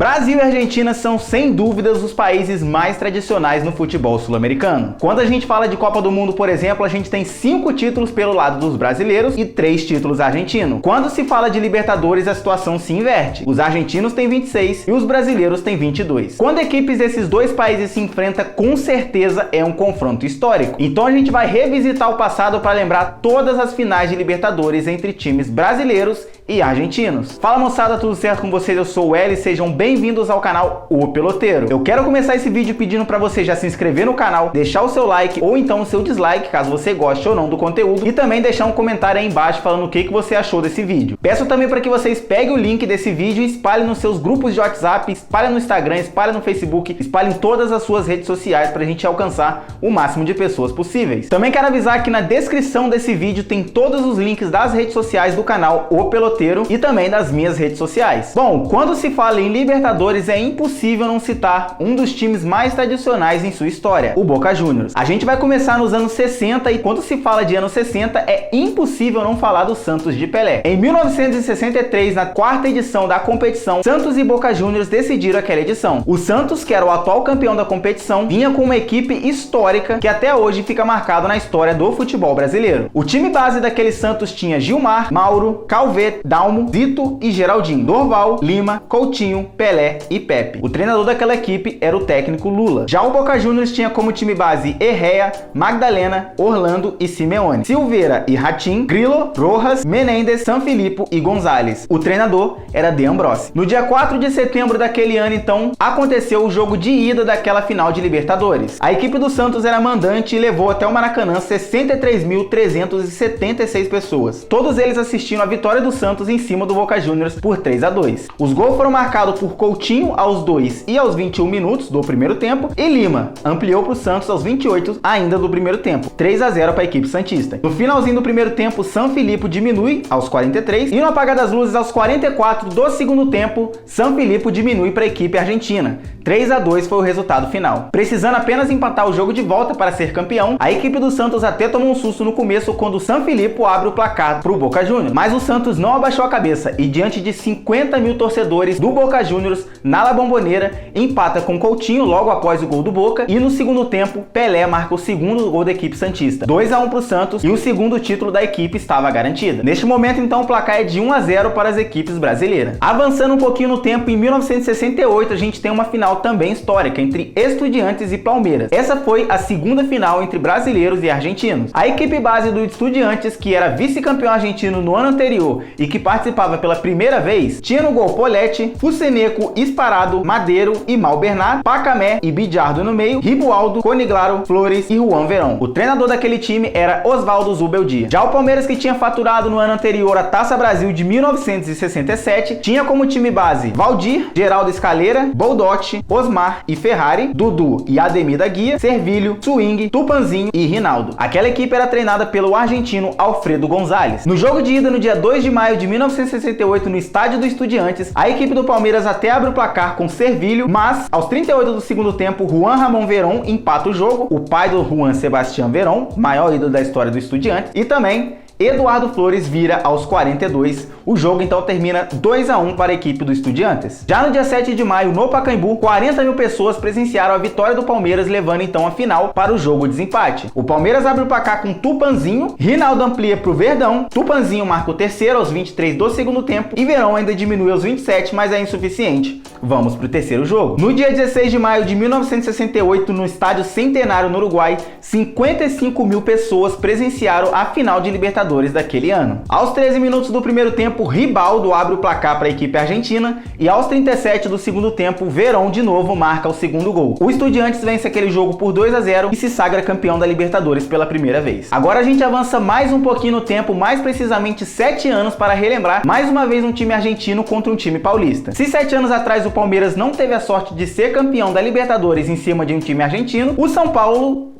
Brasil e Argentina são, sem dúvidas, os países mais tradicionais no futebol sul-americano. Quando a gente fala de Copa do Mundo, por exemplo, a gente tem 5 títulos pelo lado dos brasileiros e 3 títulos argentinos. Quando se fala de Libertadores, a situação se inverte. Os argentinos têm 26 e os brasileiros têm 22. Quando equipes desses dois países se enfrentam, com certeza é um confronto histórico. Então a gente vai revisitar o passado para lembrar todas as finais de Libertadores entre times brasileiros e argentinos. Fala moçada, tudo certo com vocês? Eu sou o Eli, sejam bem-vindos ao canal O Peloteiro. Eu quero começar esse vídeo pedindo para você já se inscrever no canal, deixar o seu like ou então o seu dislike, caso você goste ou não do conteúdo, e também deixar um comentário aí embaixo falando o que você achou desse vídeo. Peço também para que vocês peguem o link desse vídeo e espalhem nos seus grupos de WhatsApp, espalhem no Instagram, espalhem no Facebook, espalhem em todas as suas redes sociais para a gente alcançar o máximo de pessoas possíveis. Também quero avisar que na descrição desse vídeo tem todos os links das redes sociais do canal O Peloteiro e também das minhas redes sociais. Bom, quando se fala em Libertadores, é impossível não citar um dos times mais tradicionais em sua história, o Boca Juniors. A gente vai começar nos anos 60 e quando se fala de anos 60, é impossível não falar do Santos de Pelé. Em 1963, na 4ª edição da competição, Santos e Boca Juniors decidiram aquela edição. O Santos, que era o atual campeão da competição, vinha com uma equipe histórica que até hoje fica marcado na história do futebol brasileiro. O time base daquele Santos tinha Gilmar, Mauro, Calvet, Dalmo, Zito e Geraldinho, Dorval, Lima, Coutinho, Pelé e Pepe. O treinador daquela equipe era o técnico Lula. Já o Boca Juniors tinha como time base Herrera, Magdalena, Orlando e Simeone, Silveira e Ratim, Grillo, Rojas, Menéndez, Sanfilippo e Gonzalez. O treinador era De Ambrossi. No dia 4 de setembro daquele ano, então, aconteceu o jogo de ida daquela final de Libertadores. A equipe do Santos era mandante e levou até o Maracanã 63.376 pessoas. Todos eles assistindo a vitória do Santos em cima do Boca Juniors por 3-2. Os gols foram marcados por Coutinho aos 2 e aos 21 minutos do primeiro tempo e Lima ampliou para o Santos aos 28 ainda do primeiro tempo, 3-0 para a equipe santista. No finalzinho do primeiro tempo, Sanfilippo diminui aos 43 e no apagar das luzes aos 44 do segundo tempo, Sanfilippo diminui para a equipe argentina. 3-2 foi o resultado final. Precisando apenas empatar o jogo de volta para ser campeão, a equipe do Santos até tomou um susto no começo quando o Sanfilippo abre o placar para o Boca Juniors, mas o Santos não abaixou a cabeça e diante de 50 mil torcedores do Boca Juniors na La Bombonera, empata com Coutinho logo após o gol do Boca e no segundo tempo, Pelé marca o segundo gol da equipe santista. 2-1 para o Santos e o segundo título da equipe estava garantido. Neste momento, então, o placar é de 1-0 para as equipes brasileiras. Avançando um pouquinho no tempo, em 1968, a gente tem uma final também histórica entre Estudiantes e Palmeiras. Essa foi a segunda final entre brasileiros e argentinos. A equipe base do Estudiantes, que era vice-campeão argentino no ano anterior e que participava pela primeira vez, tinha no gol Poletti, Fuseneco, Esparado, Madeiro e Malbernat, Pacamé e Bijardo no meio, Ribualdo, Coniglaro, Flores e Juan Verón. O treinador daquele time era Oswaldo Zubeldia. Já o Palmeiras, que tinha faturado no ano anterior a Taça Brasil de 1967, tinha como time base Valdir, Geraldo Scalera, Boldotti, Osmar e Ferrari, Dudu e Ademir da Guia, Servilho, Swing, Tupanzinho e Rinaldo. Aquela equipe era treinada pelo argentino Alfredo Gonzalez. No jogo de ida no dia 2 de maio de 1968 no estádio do Estudiantes, a equipe do Palmeiras até abre o placar com Servilho, mas aos 38 do segundo tempo, Juan Ramon Verón empata o jogo, o pai do Juan Sebastián Verón, maior ídolo da história do Estudiantes, e também Eduardo Flores vira aos 42. O jogo então termina 2-1 para a equipe do Estudiantes. Já no dia 7 de maio, no Pacaembu, 40 mil pessoas presenciaram a vitória do Palmeiras, levando então a final para o jogo de desempate. O Palmeiras abre o placar com Tupanzinho, Rinaldo amplia para o Verdão, Tupanzinho marca o terceiro aos 23 do segundo tempo e Verón ainda diminui aos 27, mas é insuficiente. Vamos para o terceiro jogo. No dia 16 de maio de 1968, no estádio Centenário no Uruguai, 55 mil pessoas presenciaram a final de Libertadores daquele ano. Aos 13 minutos do primeiro tempo, Ribaldo abre o placar para a equipe argentina e aos 37 do segundo tempo, Verón de novo marca o segundo gol. O Estudiantes vence aquele jogo por 2-0 e se sagra campeão da Libertadores pela primeira vez. Agora a gente avança mais um pouquinho no tempo, mais precisamente 7 anos, para relembrar mais uma vez um time argentino contra um time paulista. Se 7 anos atrás o Palmeiras não teve a sorte de ser campeão da Libertadores em cima de um time argentino, o São Paulo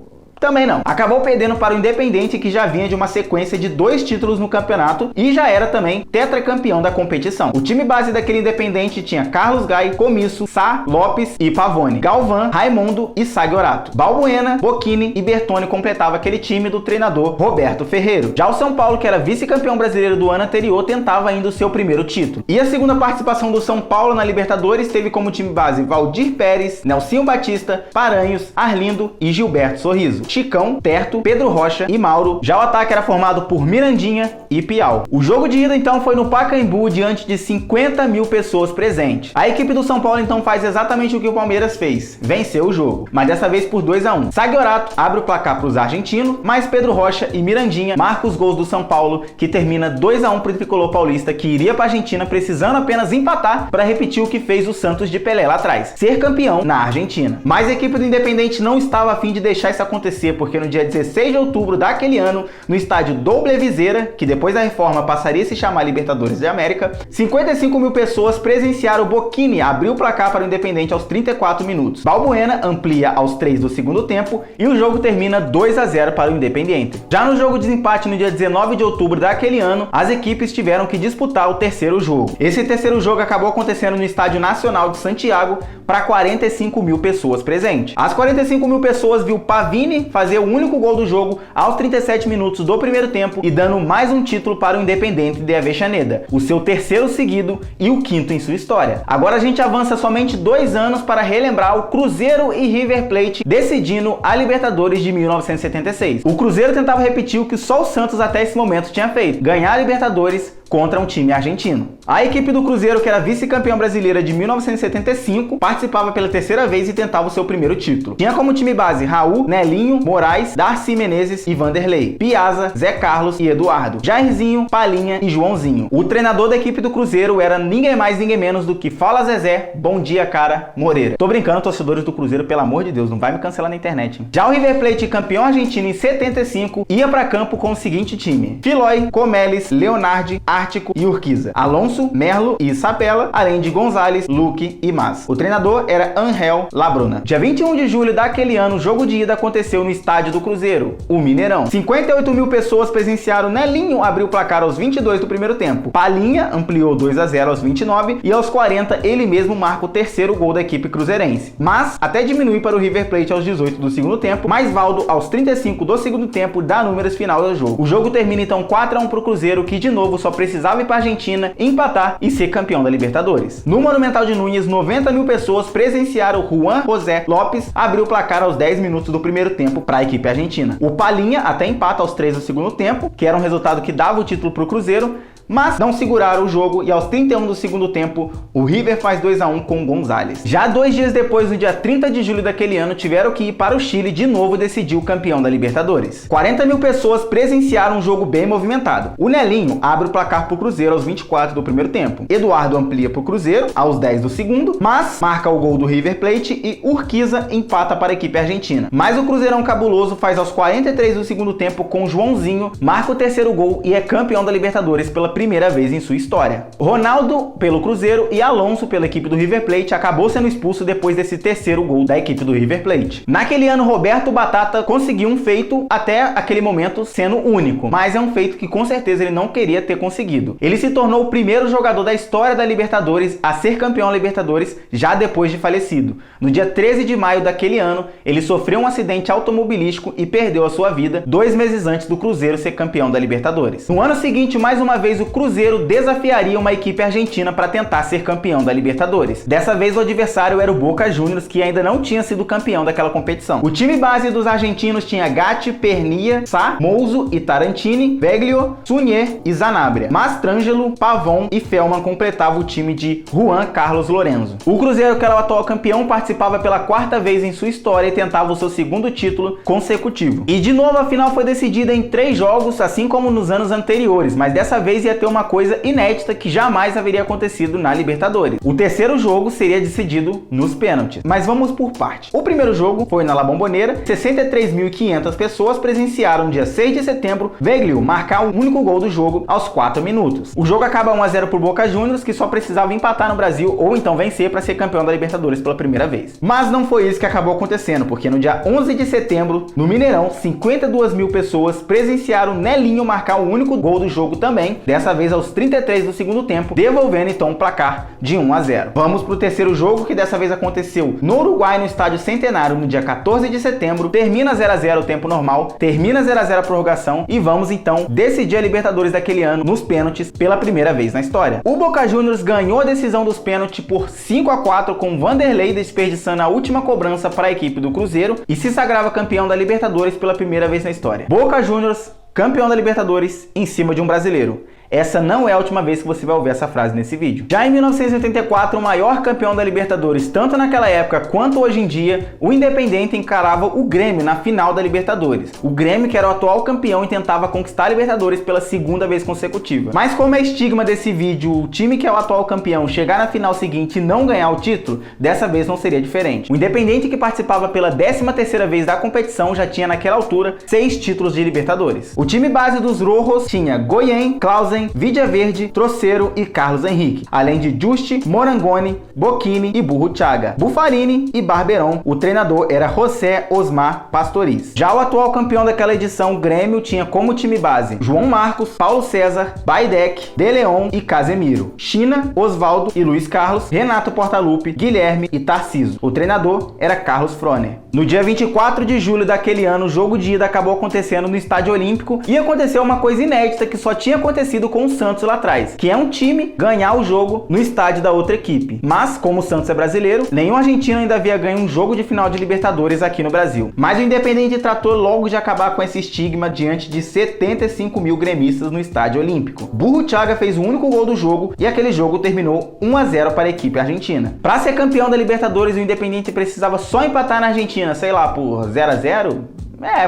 Também não. Acabou perdendo para o Independente, que já vinha de uma sequência de 2 títulos no campeonato e já era também tetracampeão da competição. O time base daquele Independente tinha Carlos Gai, Comisso, Sá, Lopes e Pavone, Galvão, Raimundo e Sagiorato. Balbuena, Bocchini e Bertone completava aquele time do treinador Roberto Ferreiro. Já o São Paulo, que era vice-campeão brasileiro do ano anterior, tentava ainda o seu primeiro título. E a segunda participação do São Paulo na Libertadores teve como time base Valdir Pérez, Nelsinho Batista, Paranhos, Arlindo e Gilberto Sorriso, Chicão, Terto, Pedro Rocha e Mauro. Já o ataque era formado por Mirandinha e Piau. O jogo de ida então foi no Pacaembu, diante de 50 mil pessoas presentes. A equipe do São Paulo então faz exatamente o que o Palmeiras fez, venceu o jogo, mas dessa vez por 2-1. Sagiorato abre o placar para os argentinos, mas Pedro Rocha e Mirandinha marcam os gols do São Paulo, que termina 2-1 para o tricolor paulista, que iria para a Argentina precisando apenas empatar para repetir o que fez o Santos de Pelé lá atrás, ser campeão na Argentina. Mas a equipe do Independente não estava a fim de deixar isso acontecer, porque no dia 16 de outubro daquele ano, no estádio Doble Viseira, que depois da reforma passaria a se chamar Libertadores de América, 55 mil pessoas presenciaram o Bocchini abrir o placar para o Independente aos 34 minutos. Balbuena amplia aos 3 do segundo tempo e o jogo termina 2-0 para o Independente. Já no jogo de desempate no dia 19 de outubro daquele ano, as equipes tiveram que disputar o terceiro jogo. Esse terceiro jogo acabou acontecendo no Estádio Nacional de Santiago para 45 mil pessoas presentes. As 45 mil pessoas viu Pavini fazer o único gol do jogo aos 37 minutos do primeiro tempo e dando mais um título para o Independente de Avellaneda, o seu terceiro seguido e o quinto em sua história. Agora a gente avança somente 2 anos para relembrar o Cruzeiro e River Plate decidindo a Libertadores de 1976. O Cruzeiro tentava repetir o que só o Santos até esse momento tinha feito, ganhar a Libertadores contra um time argentino. A equipe do Cruzeiro, que era vice-campeã brasileira de 1975, participava pela terceira vez e tentava o seu primeiro título. Tinha como time base Raul, Nelinho, Moraes, Darcy Menezes e Vanderlei, Piazza, Zé Carlos e Eduardo, Jairzinho, Palinha e Joãozinho. O treinador da equipe do Cruzeiro era ninguém mais, ninguém menos do que Fala Zezé, bom dia cara, Moreira. Tô brincando, torcedores do Cruzeiro, pelo amor de Deus, não vai me cancelar na internet, hein? Já o River Plate, campeão argentino em 75, ia para campo com o seguinte time: Filói, Comeles, Leonardi, Ártico e Urquiza, Alonso, Merlo e Sapella, além de Gonzalez, Luque e Mas. O treinador era Angel Labruna. Dia 21 de julho daquele ano, o jogo de ida aconteceu no estádio do Cruzeiro, o Mineirão. 58 mil pessoas presenciaram Nelinho abrir o placar aos 22 do primeiro tempo. Palinha ampliou 2-0 aos 29 e aos 40 ele mesmo marca o terceiro gol da equipe cruzeirense. Mas até diminui para o River Plate aos 18 do segundo tempo, mas Valdo aos 35 do segundo tempo dá números final do jogo. O jogo termina então 4-1 para o Cruzeiro, que de novo só precisava ir para a Argentina, empatar e ser campeão da Libertadores. No Monumental de Núñez, 90 mil pessoas presenciaram Juan José Lopes abrir o placar aos 10 minutos do primeiro tempo para a equipe argentina. O Palinha até empata aos 3 do segundo tempo, que era um resultado que dava o título para o Cruzeiro, mas não seguraram o jogo e aos 31 do segundo tempo, o River faz 2-1 com o Gonzalez. Já 2 dias depois, no dia 30 de julho daquele ano, tiveram que ir para o Chile de novo decidir o campeão da Libertadores. 40 mil pessoas presenciaram um jogo bem movimentado. O Nelinho abre o placar para o Cruzeiro aos 24 do primeiro tempo. Eduardo amplia para o Cruzeiro aos 10 do segundo, mas marca o gol do River Plate e Urquiza empata para a equipe argentina. Mas o Cruzeirão cabuloso faz aos 43 do segundo tempo com Joãozinho, marca o terceiro gol e é campeão da Libertadores pela primeira vez em sua história. Ronaldo pelo Cruzeiro e Alonso pela equipe do River Plate acabou sendo expulso depois desse terceiro gol da equipe do River Plate. Naquele ano, Roberto Batata conseguiu um feito até aquele momento sendo único, mas é um feito que com certeza ele não queria ter conseguido. Ele se tornou o primeiro jogador da história da Libertadores a ser campeão da Libertadores já depois de falecido. No dia 13 de maio daquele ano, ele sofreu um acidente automobilístico e perdeu a sua vida 2 meses antes do Cruzeiro ser campeão da Libertadores. No ano seguinte, mais uma vez, o Cruzeiro desafiaria uma equipe argentina para tentar ser campeão da Libertadores. Dessa vez o adversário era o Boca Juniors, que ainda não tinha sido campeão daquela competição. O time base dos argentinos tinha Gatti, Pernia, Sá, Mouso e Tarantini, Veglio, Suñer e Zanabria. Mastrangelo, Pavon e Felman completavam o time de Juan Carlos Lorenzo. O Cruzeiro, que era o atual campeão, participava pela 4ª vez em sua história e tentava o seu segundo título consecutivo. E de novo a final foi decidida em 3 jogos, assim como nos anos anteriores, mas dessa vez ia ia ter uma coisa inédita que jamais haveria acontecido na Libertadores. O terceiro jogo seria decidido nos pênaltis. Mas vamos por parte. O primeiro jogo foi na La Bombonera, 63.500 pessoas presenciaram no dia 6 de setembro Weigl marcar o único gol do jogo aos 4 minutos. O jogo acaba 1 a 0 por Boca Juniors, que só precisava empatar no Brasil ou então vencer para ser campeão da Libertadores pela primeira vez. Mas não foi isso que acabou acontecendo, porque no dia 11 de setembro, no Mineirão, 52.000 pessoas presenciaram Nelinho marcar o único gol do jogo também, dessa vez aos 33 do segundo tempo, devolvendo então o placar de 1 a 0. Vamos para o terceiro jogo, que dessa vez aconteceu no Uruguai, no Estádio Centenário, no dia 14 de setembro. Termina 0 a 0 o tempo normal, termina 0 a 0 a prorrogação e vamos então decidir a Libertadores daquele ano nos pênaltis pela primeira vez na história. O Boca Juniors ganhou a decisão dos pênaltis por 5 a 4, com Vanderlei desperdiçando a última cobrança para a equipe do Cruzeiro e se sagrava campeão da Libertadores pela primeira vez na história. Boca Juniors, campeão da Libertadores em cima de um brasileiro. Essa não é a última vez que você vai ouvir essa frase nesse vídeo. Já em 1984, o maior campeão da Libertadores, tanto naquela época quanto hoje em dia, o Independiente encarava o Grêmio na final da Libertadores. O Grêmio, que era o atual campeão e tentava conquistar a Libertadores pela segunda vez consecutiva. Mas como é estigma desse vídeo o time que é o atual campeão chegar na final seguinte e não ganhar o título, dessa vez não seria diferente. O Independiente, que participava pela 13ª vez da competição, já tinha naquela altura 6 títulos de Libertadores. O time base dos Rojos tinha Goyen, Clausen, Vidia Verde, Troceiro e Carlos Henrique, além de Juste, Morangoni, Bocchini e Burruchaga, Buffarini e Barberón. O treinador era José Osmar Pastoriz. Já o atual campeão daquela edição, Grêmio, tinha como time base João Marcos, Paulo César, Baidec, De Leon e Casemiro, China, Osvaldo e Luiz Carlos, Renato Portaluppi, Guilherme e Tarciso. O treinador era Carlos Froner. No dia 24 de julho daquele ano, o jogo de ida acabou acontecendo no Estádio Olímpico e aconteceu uma coisa inédita que só tinha acontecido com o Santos lá atrás, que é um time ganhar o jogo no estádio da outra equipe. Mas, como o Santos é brasileiro, nenhum argentino ainda havia ganho um jogo de final de Libertadores aqui no Brasil. Mas o Independiente tratou logo de acabar com esse estigma diante de 75.000 gremistas no Estádio Olímpico. Burruchaga fez o único gol do jogo e aquele jogo terminou 1 a 0 para a equipe argentina. Para ser campeão da Libertadores, o Independiente precisava só empatar na Argentina, sei lá, por 0 a 0.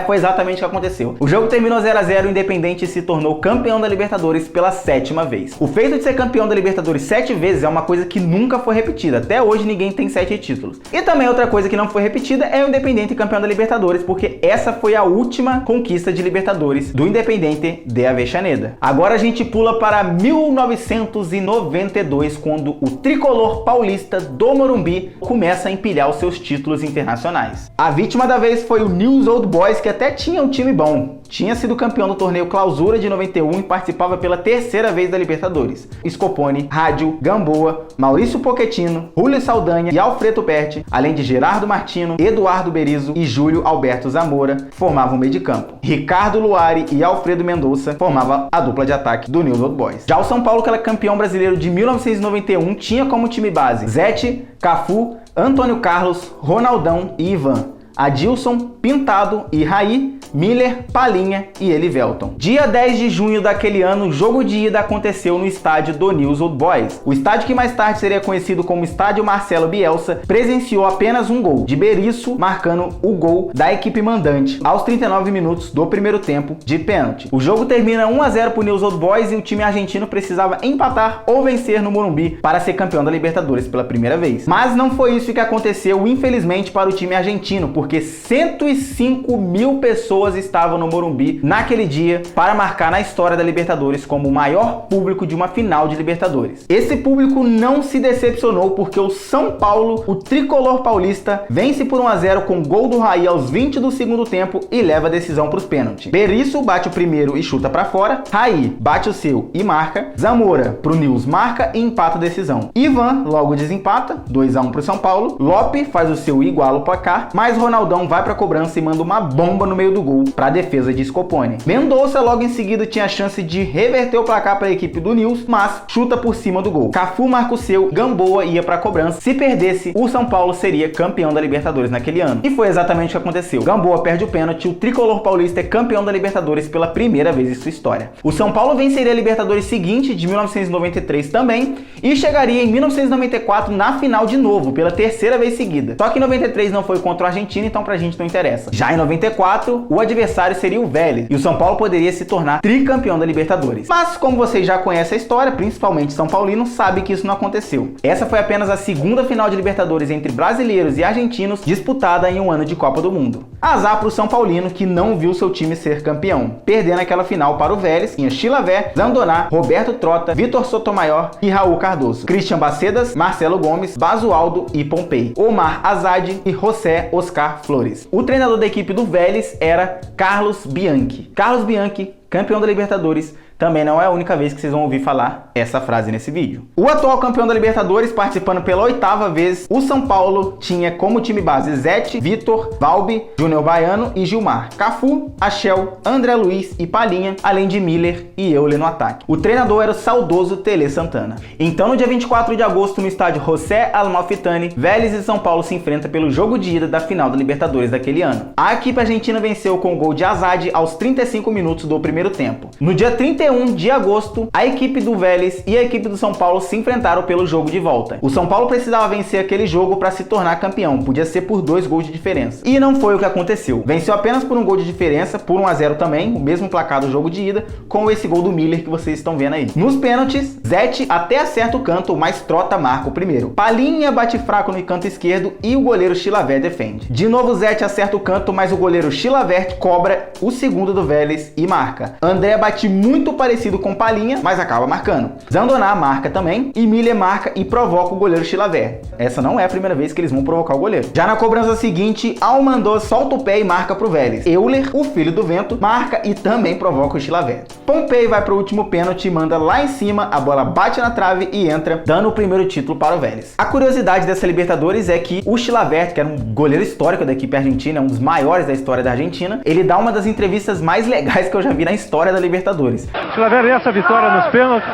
Foi exatamente o que aconteceu. O jogo terminou 0 a 0 e o Independiente se tornou campeão da Libertadores pela 7ª vez. O feito de ser campeão da Libertadores 7 vezes é uma coisa que nunca foi repetida. Até hoje ninguém tem 7 títulos. E também outra coisa que não foi repetida é o Independiente campeão da Libertadores, porque essa foi a última conquista de Libertadores do Independiente de Avellaneda. Agora a gente pula para 1992, quando o tricolor paulista do Morumbi começa a empilhar os seus títulos internacionais. A vítima da vez foi o Newell's Old Boys, que até tinha um time bom. Tinha sido campeão do torneio Clausura de 91 e participava pela 3ª vez da Libertadores. Scopone, Rádio, Gamboa, Maurício Pochettino, Júlio Saldanha e Alfredo Perti, além de Gerardo Martino, Eduardo Berizzo e Júlio Alberto Zamora, formavam o meio de campo. Ricardo Luari e Alfredo Mendonça formavam a dupla de ataque do Newell's Old Boys. Já o São Paulo, que era campeão brasileiro de 1991, tinha como time base Zete, Cafu, Antônio Carlos, Ronaldão e Ivan, Adilson, Pintado e Raí, Miller, Palinha e Elivelton. Dia 10 de junho daquele ano, o jogo de ida aconteceu no estádio do Newell's Old Boys. O estádio, que mais tarde seria conhecido como Estádio Marcelo Bielsa, presenciou apenas um gol, de Berizzo marcando o gol da equipe mandante aos 39 minutos do primeiro tempo de pênalti. O jogo termina 1 a 0 para o Newell's Old Boys e o time argentino precisava empatar ou vencer no Morumbi para ser campeão da Libertadores pela primeira vez. Mas não foi isso que aconteceu, infelizmente, para o time argentino, porque 105.000 pessoas estavam no Morumbi naquele dia para marcar na história da Libertadores como o maior público de uma final de Libertadores. Esse público não se decepcionou, porque o São Paulo, o tricolor paulista, vence por 1 a 0 com gol do Raí aos 20 do segundo tempo e leva a decisão para os pênaltis. Berizzo bate o primeiro e chuta para fora, Raí bate o seu e marca, Zamora pro Newell's marca e empata a decisão. Ivan logo desempata, 2 a 1 pro São Paulo, Lope faz o seu e iguala o placar, mas Ronaldão vai pra cobrança e manda uma bomba no meio do gol para a defesa de Scopone. Mendonça logo em seguida tinha a chance de reverter o placar para a equipe do Newell's, mas chuta por cima do gol. Cafu marca o seu, Gamboa ia para a cobrança. Se perdesse, o São Paulo seria campeão da Libertadores naquele ano. E foi exatamente o que aconteceu. Gamboa perde o pênalti, o tricolor paulista é campeão da Libertadores pela primeira vez em sua história. O São Paulo venceria a Libertadores seguinte, de 1993 também, e chegaria em 1994 na final de novo, pela 3ª vez seguida. Só que em 93 não foi contra o Argentina, então pra gente não interessa. Já em 94, o adversário seria o Vélez e o São Paulo poderia se tornar tricampeão da Libertadores. Mas como vocês já conhecem a história, principalmente São Paulino, sabe que isso não aconteceu. Essa foi apenas a segunda final de Libertadores entre brasileiros e argentinos disputada em um ano de Copa do Mundo. Azar para o São Paulino, que não viu seu time ser campeão, perdendo aquela final para o Vélez, tinha Chilaver, Zandoná, Roberto Trota, Vitor Sotomayor e Raul Cardoso, Christian Bacedas, Marcelo Gomes, Basualdo e Pompei, Omar Azad e José Oscar Flores. O treinador da equipe do Vélez era Carlos Bianchi. Carlos Bianchi, campeão da Libertadores, também não é a única vez que vocês vão ouvir falar essa frase nesse vídeo. O atual campeão da Libertadores, participando pela 8ª vez, o São Paulo tinha como time base Zete, Vitor, Valbi, Júnior Baiano e Gilmar, Cafu, Achel, André Luiz e Palinha, além de Miller e Euler no ataque. O treinador era o saudoso Tele Santana. Então, no dia 24 de agosto, no estádio José Amalfitani, Vélez e São Paulo se enfrentam pelo jogo de ida da final da Libertadores daquele ano. A equipe argentina venceu com o gol de Azad aos 35 minutos do primeiro tempo. No dia 31 de agosto, a equipe do Vélez e a equipe do São Paulo se enfrentaram pelo jogo de volta. O São Paulo precisava vencer aquele jogo para se tornar campeão, podia ser por 2 gols de diferença. E não foi o que aconteceu. Venceu apenas por 1 gol de diferença, por 1-0 também, o mesmo placar do jogo de ida, com esse gol do Miller que vocês estão vendo aí. Nos pênaltis, Zete até acerta o canto, mas Trota marca o primeiro. Palinha bate fraco no canto esquerdo e o goleiro Chilaver defende. De novo Zete acerta o canto, mas o goleiro Chilaver cobra o segundo do Vélez e marca. André bate muito parecido com Palinha, mas acaba marcando. Zandoná marca também e Miller marca e provoca o goleiro Chilaver. Essa não é a primeira vez que eles vão provocar o goleiro. Já na cobrança seguinte, Almandó solta o pé e marca pro Vélez. Euler, o filho do vento, marca e também provoca o Chilaver. Pompei vai pro último pênalti e manda lá em cima, a bola bate na trave e entra, dando o primeiro título para o Vélez. A curiosidade dessa Libertadores é que o Chilaver, que era um goleiro histórico da equipe argentina, um dos maiores da história da Argentina, ele dá uma das entrevistas mais legais que eu já vi na história da Libertadores. Chilaver, essa vitória nos pênaltis.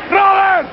Robert!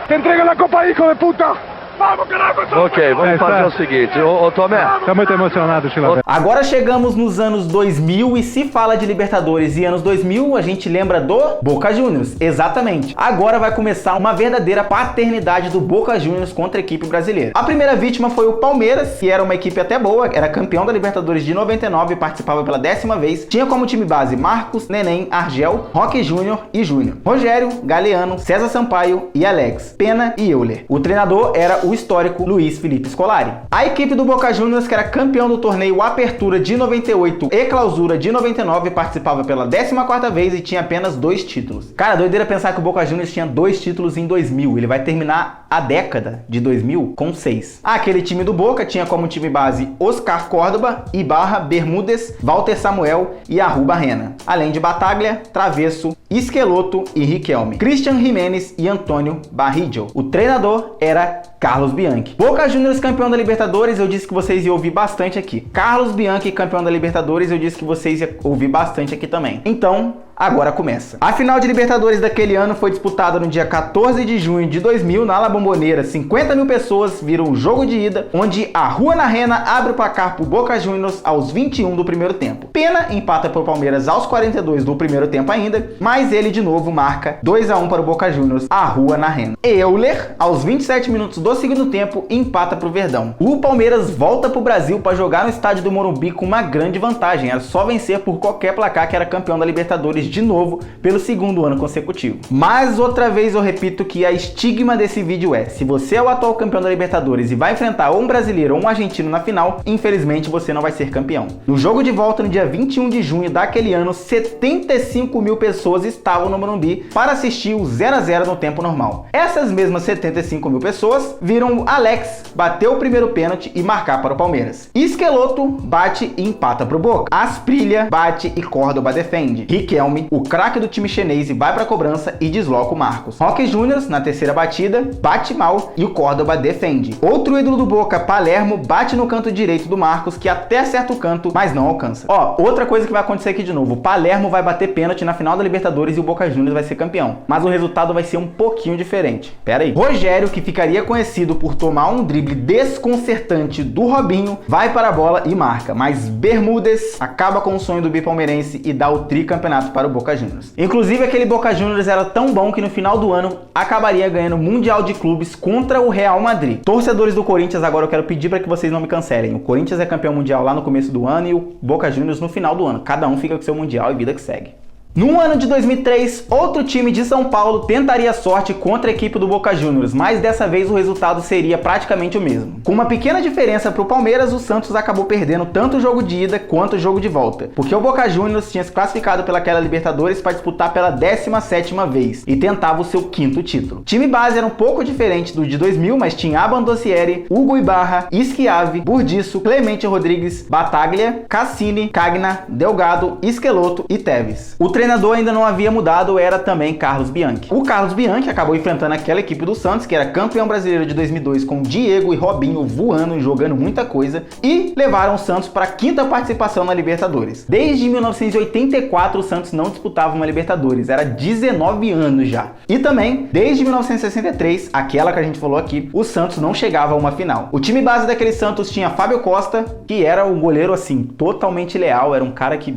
Te entrega a Copa, hijo de puta! Vamos, caralho! Ok, vamos fazer o seguinte, ô Tomé. Tá muito emocionado, Chilaver. Agora chegamos nos anos 2000 e se fala de Libertadores e anos 2000, a gente lembra do Boca Juniors. Exatamente. Agora vai começar uma verdadeira paternidade do Boca Juniors contra a equipe brasileira. A primeira vítima foi o Palmeiras, que era uma equipe até boa, era campeão da Libertadores de 99 e participava pela 10ª vez. Tinha como time base Marcos, Neném, Argel, Roque Júnior e Júnior, Rogério, Galeano, César Sampaio e Alex, Pena e Euler. O treinador era o histórico Luiz Felipe Scolari. A equipe do Boca Juniors, que era campeão do torneio Apertura de 98 e Clausura de 99, participava pela 14ª vez e tinha apenas 2 títulos. Cara, doideira pensar que o Boca Juniors tinha 2 títulos em 2000. Ele vai terminar a década de 2000 com 6. Aquele time do Boca tinha como time base Oscar Córdoba, Ibarra, Bermúdez, Walter Samuel e Arru Barrena, além de Bataglia, Travesso, Esqueloto e Riquelme, Christian Jimenez e Antônio Barrijo. O treinador era Carlos Bianchi. Boca Juniors campeão da Libertadores, eu disse que vocês iam ouvir bastante aqui. Carlos Bianchi campeão da Libertadores, eu disse que vocês iam ouvir bastante aqui também. Então, agora começa. A final de Libertadores daquele ano foi disputada no dia 14 de junho de 2000 na La Bombonera. 50 mil pessoas viram o jogo de ida, onde a Rua Narrena abre o placar pro Boca Juniors aos 21 do primeiro tempo. Pena empata pro Palmeiras aos 42 do primeiro tempo ainda, mas ele de novo marca 2-1 para o Boca Juniors, a Rua Narrena. Euler, aos 27 minutos do segundo tempo, empata pro Verdão. O Palmeiras volta pro Brasil para jogar no estádio do Morumbi com uma grande vantagem, era só vencer por qualquer placar que era campeão da Libertadores de novo pelo segundo ano consecutivo. Mas outra vez eu repito que a estigma desse vídeo é: se você é o atual campeão da Libertadores e vai enfrentar ou um brasileiro ou um argentino na final, infelizmente você não vai ser campeão. No jogo de volta no dia 21 de junho daquele ano, 75 mil pessoas estavam no Morumbi para assistir o 0 a 0 no tempo normal. Essas mesmas 75 mil pessoas viram Alex bater o primeiro pênalti e marcar para o Palmeiras. Esqueloto bate e empata para o Boca. Asprilha bate e Córdoba defende. Riquelme, o craque do time chinês, vai para a cobrança e desloca o Marcos. Roque Juniors, na terceira batida, bate mal e o Córdoba defende. Outro ídolo do Boca, Palermo, bate no canto direito do Marcos, que até acerta o canto, mas não alcança. Ó, outra coisa que vai acontecer aqui de novo: o Palermo vai bater pênalti na final da Libertadores e o Boca Juniors vai ser campeão. Mas o resultado vai ser um pouquinho diferente. Pera aí. Rogério, que ficaria conhecido por tomar um drible desconcertante do Robinho, vai para a bola e marca. Mas Bermúdez acaba com o sonho do bipalmeirense e dá o tricampeonato para para o Boca Juniors. Inclusive, aquele Boca Juniors era tão bom que no final do ano acabaria ganhando o Mundial de Clubes contra o Real Madrid. Torcedores do Corinthians, agora eu quero pedir para que vocês não me cancelem. O Corinthians é campeão mundial lá no começo do ano e o Boca Juniors no final do ano. Cada um fica com seu Mundial e vida que segue. No ano de 2003, outro time de São Paulo tentaria sorte contra a equipe do Boca Juniors, mas dessa vez o resultado seria praticamente o mesmo. Com uma pequena diferença para o Palmeiras, o Santos acabou perdendo tanto o jogo de ida quanto o jogo de volta, porque o Boca Juniors tinha se classificado pelaquela Libertadores para disputar pela 17ª vez e tentava o seu 5º título. O time base era um pouco diferente do de 2000, mas tinha Abandossieri, Hugo Ibarra, Schiavi, Burdisso, Clemente Rodrigues, Bataglia, Cassini, Cagna, Delgado, Esqueloto e Tevez. O treinador ainda não havia mudado, era também Carlos Bianchi. O Carlos Bianchi acabou enfrentando aquela equipe do Santos, que era campeão brasileiro de 2002 com Diego e Robinho voando, jogando muita coisa, e levaram o Santos para a 5ª participação na Libertadores. Desde 1984 o Santos não disputava uma Libertadores, era 19 anos já. E também, desde 1963, aquela que a gente falou aqui, o Santos não chegava a uma final. O time base daquele Santos tinha Fábio Costa, que era um goleiro assim, totalmente leal, era um cara que,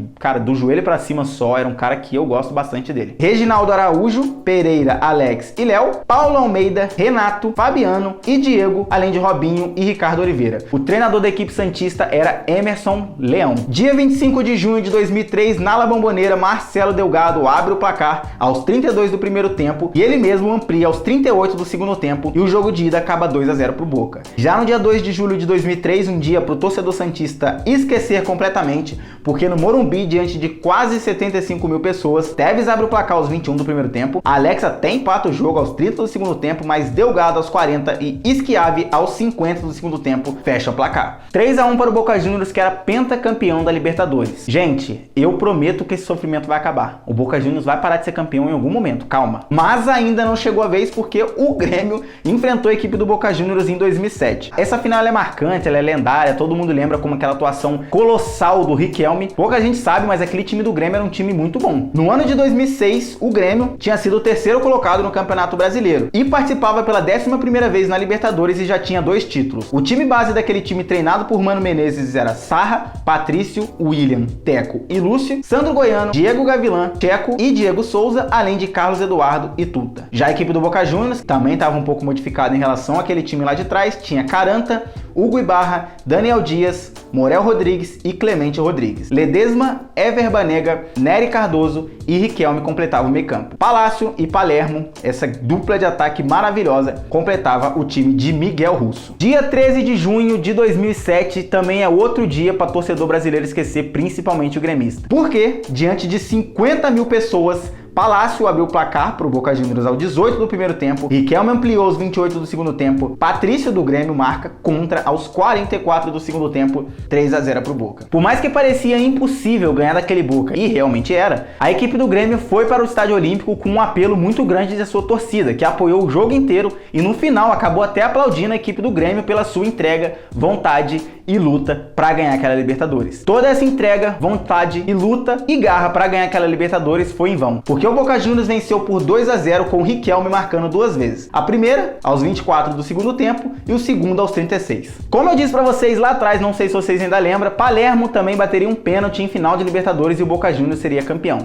do joelho para cima só, era um cara que eu gosto bastante dele. Reginaldo Araújo, Pereira, Alex e Léo, Paulo Almeida, Renato, Fabiano e Diego, além de Robinho e Ricardo Oliveira. O treinador da equipe santista era Emerson Leão. Dia 25 de junho de 2003, na La Bombonera, Marcelo Delgado abre o placar aos 32 do primeiro tempo e ele mesmo amplia aos 38 do segundo tempo e o jogo de ida acaba 2-0 pro Boca. Já no dia 2 de julho de 2003, um dia pro torcedor santista esquecer completamente, porque no Morumbi, diante de quase 75 mil pessoas, Tevez abre o placar aos 21 do primeiro tempo, Alex até empata o jogo aos 30 do segundo tempo, mas Delgado aos 40 e Schiavi aos 50 do segundo tempo fecha o placar. 3-1 para o Boca Juniors, que era pentacampeão da Libertadores. Gente, eu prometo que esse sofrimento vai acabar. O Boca Juniors vai parar de ser campeão em algum momento, calma. Mas ainda não chegou a vez, porque o Grêmio enfrentou a equipe do Boca Juniors em 2007. Essa final é marcante, ela é lendária, todo mundo lembra como aquela atuação colossal do Riquelme. Pouca gente sabe, mas aquele time do Grêmio era um time muito bom. No ano de 2006, o Grêmio tinha sido o 3º colocado no Campeonato Brasileiro e participava pela 11ª vez na Libertadores e já tinha 2 títulos. O time base daquele time treinado por Mano Menezes era Sarra, Patrício, William, Teco e Lúcio, Sandro Goiano, Diego Gavilã, Checo e Diego Souza, além de Carlos Eduardo e Tuta. Já a equipe do Boca Juniors também estava um pouco modificada em relação àquele time lá de trás, tinha Caranta, Hugo Ibarra, Daniel Dias, Morel Rodrigues e Clemente Rodrigues. Ledesma, Ever Banega, Nery Cardoso e Riquelme completavam o meio campo. Palácio e Palermo, essa dupla de ataque maravilhosa, completava o time de Miguel Russo. Dia 13 de junho de 2007 também é outro dia para torcedor brasileiro esquecer, principalmente o gremista. Porque, diante de 50 mil pessoas, Palácio abriu o placar para o Boca Juniors ao 18 do primeiro tempo, Riquelme ampliou aos 28 do segundo tempo, Patrício do Grêmio marca contra aos 44 do segundo tempo, 3-0 para o Boca. Por mais que parecia impossível ganhar daquele Boca, e realmente era, a equipe do Grêmio foi para o Estádio Olímpico com um apelo muito grande da sua torcida, que apoiou o jogo inteiro e no final acabou até aplaudindo a equipe do Grêmio pela sua entrega, vontade e luta para ganhar aquela Libertadores. Toda essa entrega, vontade e luta e garra para ganhar aquela Libertadores foi em vão, porque o Boca Juniors venceu por 2-0 com o Riquelme marcando 2 vezes. A primeira aos 24 do segundo tempo e o segundo aos 36. Como eu disse para vocês lá atrás, não sei se vocês ainda lembram, Palermo também bateria um pênalti em final de Libertadores e o Boca Juniors seria campeão.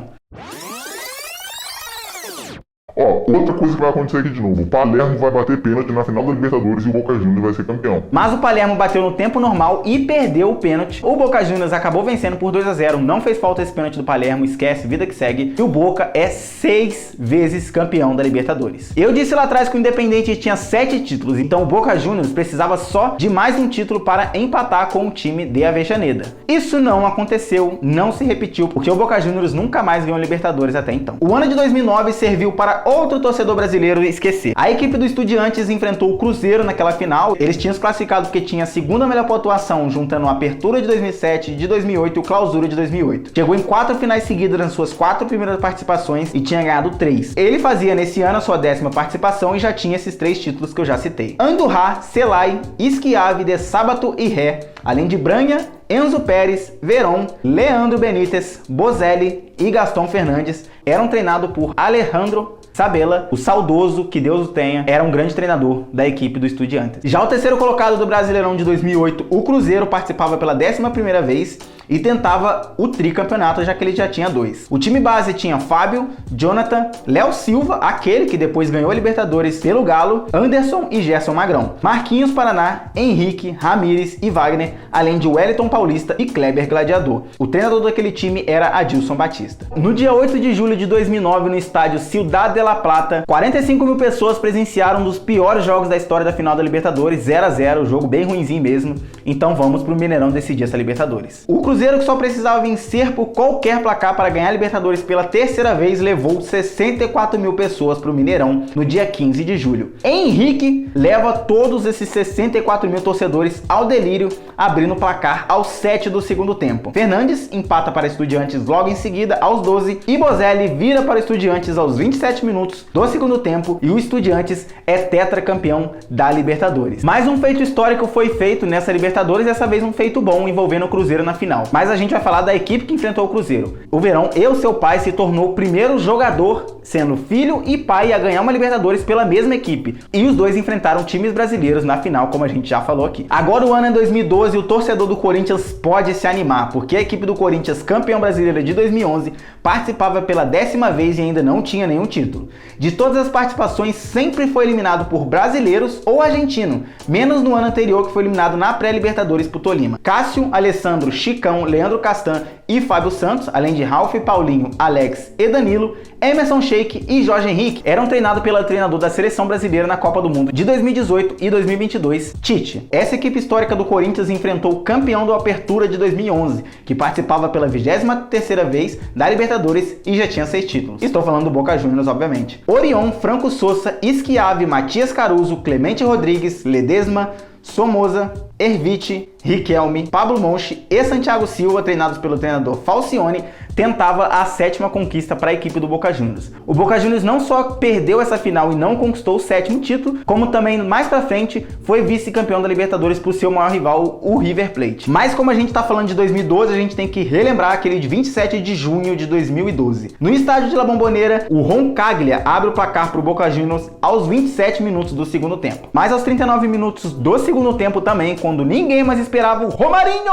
Ó, outra coisa que vai acontecer aqui de novo, o Palermo vai bater pênalti na final da Libertadores e o Boca Juniors vai ser campeão. Mas o Palermo bateu no tempo normal e perdeu o pênalti. O Boca Juniors acabou vencendo por 2-0, não fez falta esse pênalti do Palermo, esquece, vida que segue. E o Boca é 6 vezes campeão da Libertadores. Eu disse lá atrás que o Independente tinha 7 títulos, então o Boca Juniors precisava só de mais um título para empatar com o time de Avellaneda. Isso não aconteceu, não se repetiu, porque o Boca Juniors nunca mais ganhou Libertadores até então. O ano de 2009 serviu para outro torcedor brasileiro esquecer. A equipe do Estudiantes enfrentou o Cruzeiro naquela final. Eles tinham se classificado porque tinha a segunda melhor pontuação, juntando a Apertura de 2007, de 2008 e o Clausura de 2008. Chegou em 4 finais seguidas nas suas 4 primeiras participações e tinha ganhado 3. Ele fazia nesse ano a sua 10ª participação e já tinha esses 3 títulos que eu já citei. Andurra, Celay, Schiavi, De Sábato e Ré, além de Branha, Enzo Pérez, Verón, Leandro Benítez, Bozelli e Gaston Fernandes, eram treinados por Alejandro Sabella, o saudoso, que Deus o tenha, era um grande treinador da equipe do Estudiantes. Já o terceiro colocado do Brasileirão de 2008, o Cruzeiro, participava pela 11ª vez e tentava o tricampeonato, já que ele já tinha 2. O time base tinha Fábio, Jonathan, Léo Silva, aquele que depois ganhou a Libertadores pelo Galo, Anderson e Gerson Magrão, Marquinhos Paraná, Henrique, Ramires e Wagner, além de Wellington Paulista e Kleber Gladiador. O treinador daquele time era Adilson Batista. No dia 8 de julho de 2009, no estádio Ciudad de La Plata, 45 mil pessoas presenciaram um dos piores jogos da história da final da Libertadores, 0-0, jogo bem ruinzinho mesmo. Então vamos pro Mineirão decidir essa Libertadores. O Cruzeiro, que só precisava vencer por qualquer placar para ganhar a Libertadores pela terceira vez, levou 64 mil pessoas pro Mineirão no dia 15 de julho. Henrique leva todos esses 64 mil torcedores ao delírio, abrindo o placar aos 7 do segundo tempo. Fernandes empata para Estudiantes logo em seguida, aos 12, e Bozelli vira para Estudiantes aos 27 minutos do segundo tempo, e o Estudiantes é tetracampeão da Libertadores. Mais um feito histórico foi feito nessa Libertadores, dessa vez um feito bom envolvendo o Cruzeiro na final. Mas a gente vai falar da equipe que enfrentou o Cruzeiro. O Verão, seu pai, se tornou o primeiro jogador, sendo filho e pai, a ganhar uma Libertadores pela mesma equipe. E os dois enfrentaram times brasileiros na final, como a gente já falou aqui. Agora o ano é 2012 e o torcedor do Corinthians pode se animar, porque a equipe do Corinthians, campeão brasileira de 2011, participava pela 10ª vez e ainda não tinha nenhum título. De todas as participações, sempre foi eliminado por brasileiros ou argentino, menos no ano anterior, que foi eliminado na pré-Libertadores por Tolima. Cássio, Alessandro, Chicão, Leandro Castan e Fábio Santos, além de Ralf, Paulinho, Alex e Danilo, Emerson Sheik e Jorge Henrique, eram treinados pelo treinador da seleção brasileira na Copa do Mundo de 2018 e 2022, Tite. Essa equipe histórica do Corinthians enfrentou o campeão do Apertura de 2011, que participava pela 23ª vez da Libertadores e já tinha 6 títulos. Estou falando do Boca Juniors, obviamente. Orion, Franco Sosa, Schiavi, Matias Caruso, Clemente Rodrigues, Ledesma, Somoza, Erviti, Riquelme, Pablo Monchi e Santiago Silva, treinados pelo treinador Falcione, tentava a 7ª conquista para a equipe do Boca Juniors. O Boca Juniors não só perdeu essa final e não conquistou o 7º título, como também mais pra frente foi vice-campeão da Libertadores por seu maior rival, o River Plate. Mas como a gente tá falando de 2012, a gente tem que relembrar aquele de 27 de junho de 2012. No estádio de La Bombonera, o Roncaglia abre o placar pro Boca Juniors aos 27 minutos do segundo tempo. Mas aos 39 minutos do segundo tempo também, quando ninguém mais esperava, o Romarinho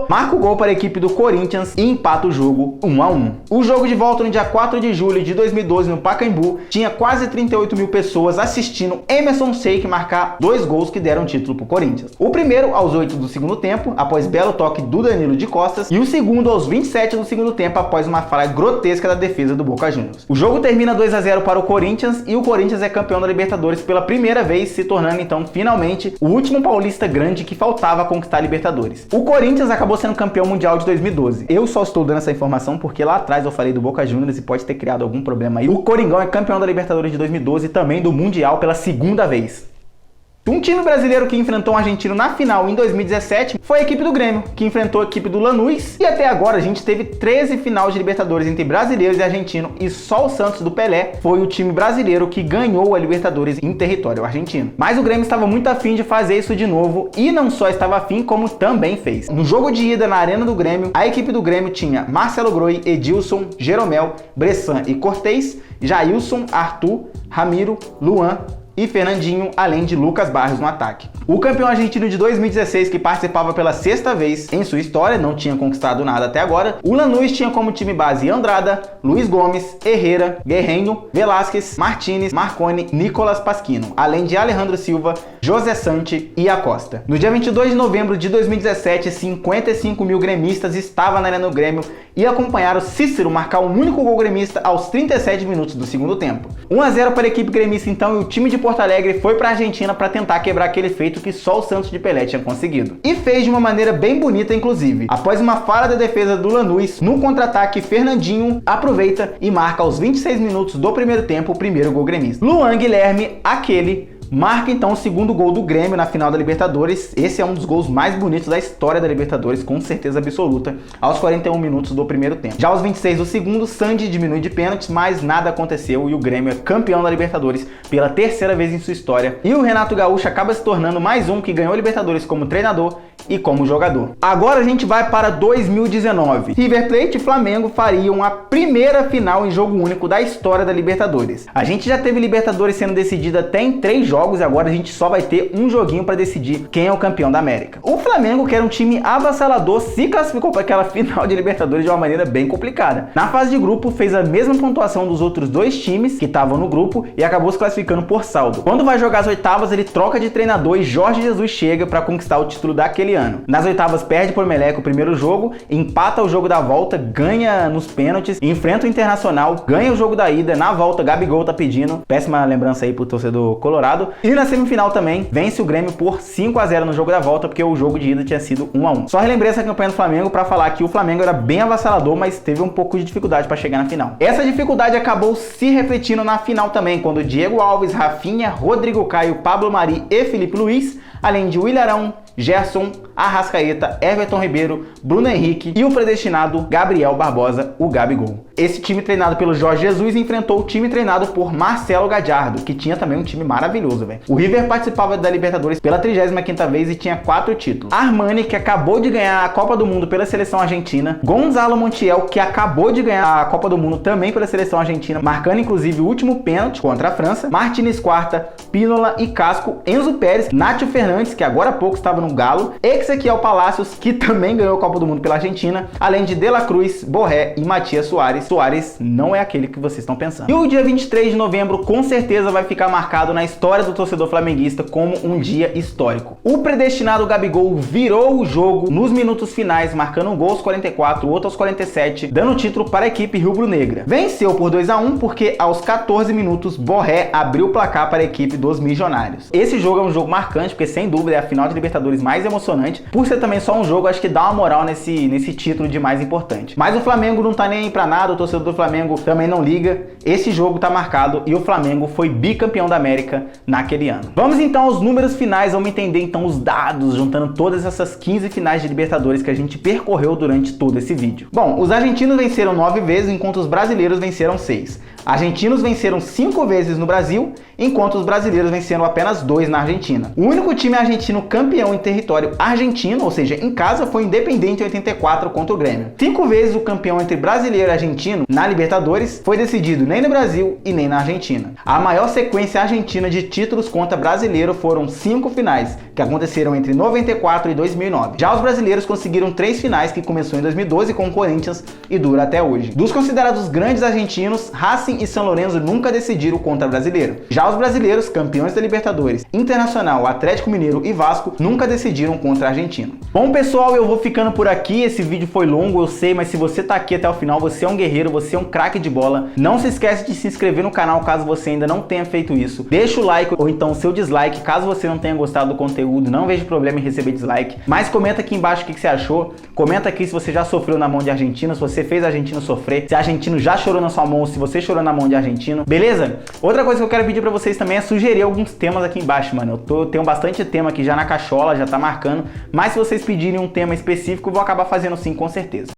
marca o gol para a equipe do Corinthians e empata o jogo 1-1. O jogo de volta no dia 4 de julho de 2012 no Pacaembu tinha quase 38 mil pessoas assistindo Emerson Sheik marcar 2 gols que deram título pro Corinthians. O primeiro aos 8 do segundo tempo, após belo toque do Danilo de costas, e o segundo aos 27 do segundo tempo, após uma falha grotesca da defesa do Boca Juniors. O jogo termina 2-0 para o Corinthians e o Corinthians é campeão da Libertadores pela primeira vez, se tornando então finalmente o último paulista grande que faltava conquistar a Libertadores. O Corinthians acabou sendo campeão mundial de 2012. Eu só estou dando essa informação porque lá atrás eu falei do Boca Juniors e pode ter criado algum problema aí. O Coringão é campeão da Libertadores de 2012 e também do Mundial pela 2ª vez. Um time brasileiro que enfrentou um argentino na final em 2017 foi a equipe do Grêmio, que enfrentou a equipe do Lanús, e até agora a gente teve 13 finais de Libertadores entre brasileiros e argentino, e só o Santos do Pelé foi o time brasileiro que ganhou a Libertadores em território argentino. Mas o Grêmio estava muito afim de fazer isso de novo, e não só estava afim, como também fez. No jogo de ida na Arena do Grêmio, a equipe do Grêmio tinha Marcelo Groi, Edilson, Jeromel, Bressan e Cortez, Jailson, Arthur, Ramiro, Luan e Fernandinho, além de Lucas Barrios no ataque. O campeão argentino de 2016, que participava pela 6ª vez em sua história, não tinha conquistado nada até agora, o Lanús tinha como time base Andrada, Luiz Gomes, Herrera, Guerreiro, Velásquez, Martínez, Marconi, Nicolas Pasquino, além de Alejandro Silva, José Santi e Acosta. No dia 22 de novembro de 2017, 55 mil gremistas estavam na Arena do Grêmio e acompanharam Cícero marcar um único gol gremista aos 37 minutos do segundo tempo. 1-0 para a equipe gremista então, e o time de Porto Alegre foi para a Argentina para tentar quebrar aquele feito que só o Santos de Pelé tinha conseguido. E fez de uma maneira bem bonita, inclusive. Após uma falha da defesa do Lanús, no contra-ataque, Fernandinho aproveita e marca aos 26 minutos do primeiro tempo o primeiro gol gremista. Luan Guilherme, aquele, marca então o segundo gol do Grêmio na final da Libertadores. Esse é um dos gols mais bonitos da história da Libertadores, com certeza absoluta, aos 41 minutos do primeiro tempo. Já aos 26 do segundo, Sandy diminui de pênaltis, mas nada aconteceu e o Grêmio é campeão da Libertadores pela 3ª vez em sua história. E o Renato Gaúcho acaba se tornando mais um que ganhou a Libertadores como treinador e como jogador. Agora a gente vai para 2019. River Plate e Flamengo fariam a primeira final em jogo único da história da Libertadores. A gente já teve Libertadores sendo decidida até em 3 jogos e agora a gente só vai ter um joguinho para decidir quem é o campeão da América. O Flamengo, que era um time avassalador, se classificou para aquela final de Libertadores de uma maneira bem complicada. Na fase de grupo, fez a mesma pontuação dos outros 2 times que estavam no grupo e acabou se classificando por saldo. Quando vai jogar as oitavas, ele troca de treinador e Jorge Jesus chega para conquistar o título daquele ano. Nas oitavas, perde por Emelec o primeiro jogo, empata o jogo da volta, ganha nos pênaltis, enfrenta o Internacional, ganha o jogo da ida, na volta Gabigol tá pedindo, péssima lembrança aí pro torcedor colorado, e na semifinal também, vence o Grêmio por 5-0 no jogo da volta, porque o jogo de ida tinha sido 1-1. Só relembrei essa campanha do Flamengo para falar que o Flamengo era bem avassalador, mas teve um pouco de dificuldade para chegar na final. Essa dificuldade acabou se refletindo na final também, quando Diego Alves, Rafinha, Rodrigo Caio, Pablo Mari e Felipe Luiz, além de Willian, Gerson, Arrascaeta, Everton Ribeiro, Bruno Henrique e o predestinado Gabriel Barbosa, o Gabigol. Esse time treinado pelo Jorge Jesus enfrentou o time treinado por Marcelo Gallardo, que tinha também um time maravilhoso, velho. O River participava da Libertadores pela 35ª vez e tinha 4 títulos. Armani, que acabou de ganhar a Copa do Mundo pela seleção argentina. Gonzalo Montiel, que acabou de ganhar a Copa do Mundo também pela seleção argentina, marcando inclusive o último pênalti contra a França. Martínez Quarta, Pínola e Casco, Enzo Pérez, Nátio Fernandes, que agora há pouco estava no Galo, Ezequiel Palacios, que também ganhou a Copa do Mundo pela Argentina, além de De La Cruz, Borré e Matias Soares. Soares não é aquele que vocês estão pensando. E o dia 23 de novembro com certeza vai ficar marcado na história do torcedor flamenguista como um dia histórico. O predestinado Gabigol virou o jogo nos minutos finais, marcando um gol aos 44, outro aos 47, dando o título para a equipe rubro-negra. Venceu por 2-1 porque aos 14 minutos Borré abriu o placar para a equipe dos Milionários. Esse jogo é um jogo marcante porque sem dúvida é a final de Libertadores mais emocionante. Por ser também só um jogo, acho que dá uma moral nesse título de mais importante. Mas o Flamengo não tá nem aí pra nada, o torcedor do Flamengo também não liga. Esse jogo tá marcado e o Flamengo foi bicampeão da América naquele ano. Vamos então aos números finais, vamos entender então os dados, juntando todas essas 15 finais de Libertadores que a gente percorreu durante todo esse vídeo. Bom, os argentinos venceram 9 vezes, enquanto os brasileiros venceram 6. Argentinos venceram 5 vezes no Brasil, enquanto os brasileiros venceram apenas 2 na Argentina. O único time argentino campeão em território argentino, ou seja, em casa, foi Independente em 84 contra o Grêmio. 5 vezes o campeão entre brasileiro e argentino na Libertadores foi decidido nem no Brasil e nem na Argentina. A maior sequência argentina de títulos contra brasileiro foram 5 finais, que aconteceram entre 94 e 2009. Já os brasileiros conseguiram 3 finais, que começou em 2012 com o Corinthians e dura até hoje. Dos considerados grandes argentinos, Racing e São Lourenço nunca decidiram contra brasileiro. Já os brasileiros, campeões da Libertadores, Internacional, Atlético Mineiro e Vasco, nunca decidiram contra argentino. Bom pessoal, eu vou ficando por aqui, esse vídeo foi longo, eu sei, mas se você tá aqui até o final, você é um guerreiro, você é um craque de bola. Não se esquece de se inscrever no canal caso você ainda não tenha feito isso. Deixa o like ou então o seu dislike, caso você não tenha gostado do conteúdo, não vejo problema em receber dislike. Mas comenta aqui embaixo o que você achou, comenta aqui se você já sofreu na mão de argentino, se você fez argentino sofrer, se argentino já chorou na sua mão ou se você chorou na mão de argentino, beleza? Outra coisa que eu quero pedir pra vocês também é sugerir alguns temas aqui embaixo, mano. Eu tenho bastante tema aqui já na cachola, já tá marcando, mas se vocês pedirem um tema específico, eu vou acabar fazendo sim, com certeza.